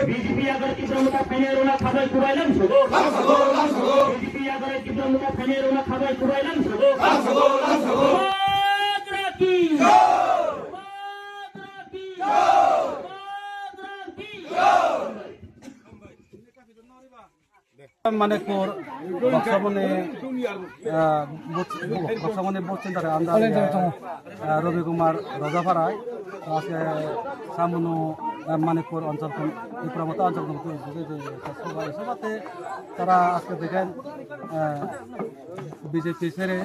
BJP agar কি প্রমুখা ফেনের ওনা খাবাই কুবাইলাম শুধু বিজেপি আগার কি প্রমুখা ফেনের ওনা খাবাই কুবাইলাম শুধু মানিকপুর বক্সামনে বুথ সেন্টারে আন্দাজ রবি কুমার রজাপাড়ায় আজকে সামুনু মানিকপুর অঞ্চল ত্রিপুরামতা অঞ্চল সভাতে তারা আজকে দেখেন বিজেপি ছেড়ে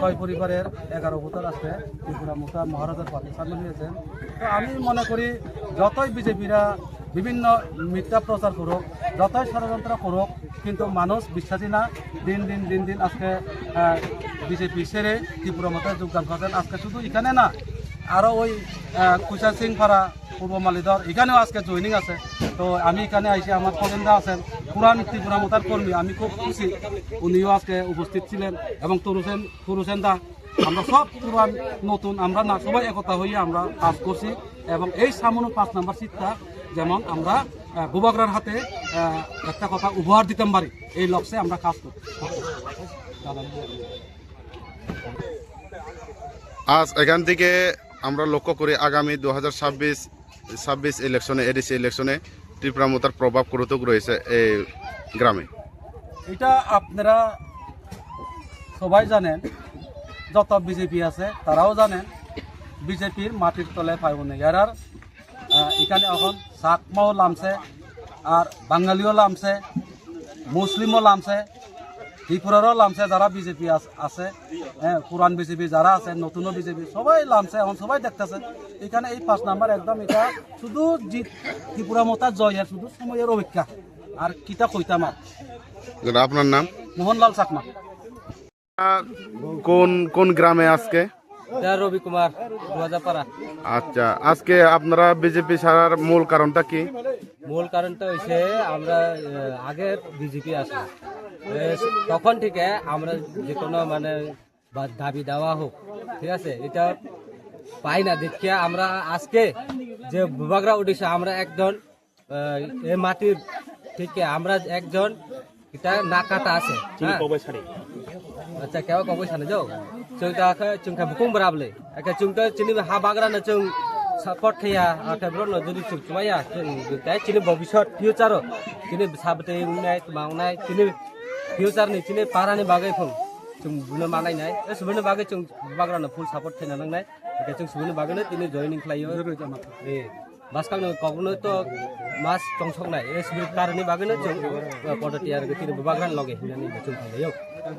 6 পরিবারের 11 ভোটার আজকে ত্রিপুরামতা মহারাজার পার্টি সামিল হয়েছেন। তো আমি মনে করি যতই বিজেপিরা বিভিন্ন মিথ্যা প্রচার করুক, যতই ষড়যন্ত্র করুক, কিন্তু মানুষ বিশ্বাসী না। দিন দিন আজকে বিজেপি ছেড়ে ত্রিপুরামতায় যোগদান করছেন। আজকে শুধু এখানে না, আরও ওই কুচা সিং পাড়া পূর্ব মালিদর এখানেও আজকে জয়নিং আছে। তো আমি এখানে আইসি, আমার খগেনদা আছেন পুরান ত্রিপুরামতার কর্মী, আমি খুব খুশি উনিও আজকে উপস্থিত ছিলেন এবং তরুসেন দা। আমরা সব পুরান নতুন আমরা না সবাই একতা হয়ে আমরা কাজ করছি এবং এই সামনে 5 নম্বর সিটটা যেমন আমরা গোবাগরার হাতে একটা কথা উপহার দিতে পারি, এই লক্ষ্যে আমরা কাজ করি। আজ এখান থেকে আমরা লক্ষ্য করি আগামী 2026 ইলেকশনে, এডিসি ইলেকশনে ত্রিপুরামতার প্রভাব কতটুকু রয়েছে এই গ্রামে। এটা আপনারা সবাই জানেন, যত বিজেপি আছে তারাও জানেন বিজেপির মাটির তলে পাইব না। এরার এখানে এখন চাকমাও নামছে, আর বাঙালিও নামছে, মুসলিমও নামছে, ত্রিপুরারও নামছে। যারা বিজেপি আছে, পুরান বিজেপি যারা আছে, নতুনও বিজেপি সবাই নামছে, এখন সবাই দেখতেছে। এখানে এই 5 নাম্বার একদম এটা শুধু ত্রিপুরামতা জয়ের শুধু সময়ের অপেক্ষা, আর কিতা কইতাম। আপনার নাম? মোহনলাল চাকমা। কোন গ্রামে আজকে? রবি কুমার রজাপাড়া। আচ্ছা, আজকে আপনারা বিজেপি ছাড়ার মূল কারণটা কি? মূল কারণটা হচ্ছে আমরা আগে বিজেপি আসে, তখন থেকে আমরা যে কোনো মানে দাবি দেওয়া হোক, ঠিক আছে, এটা পাই না দেখে আমরা আজকে যে বুবাগরা উঠেছে, আমরা একজন এই মাটির থেকে আমরা একজন এটা না কাটা আছে। আচ্ছা, কেউ কবে সানে যাও চুংটা বুকুং বরাবলে চুংটা চিনি হা বাগরা না চুং সাপোর্ট খাইয়া আখাইব্রো যদি চুং চুমাইয়া চিনি ভবিষ্যৎ ফিউচার চিনি সাবতে উনাই মাংনাই চিনি ফিউচার ni চিনি পারানি বাগै ফং চুং বুনো মানাই নাই সুবनो बागै চুং বাগরা না ফুল সাপোর্ট খাইনা নাংনাই চুং সুবनो बागै তিনি জয়নিং খাইयो ए बासकांनो कबनो तो मास चंसकनाय ए सुबि कारनि बागैनो चुं पडटियार गतिनि बागरान लगे हिनानि चुं खाइयो।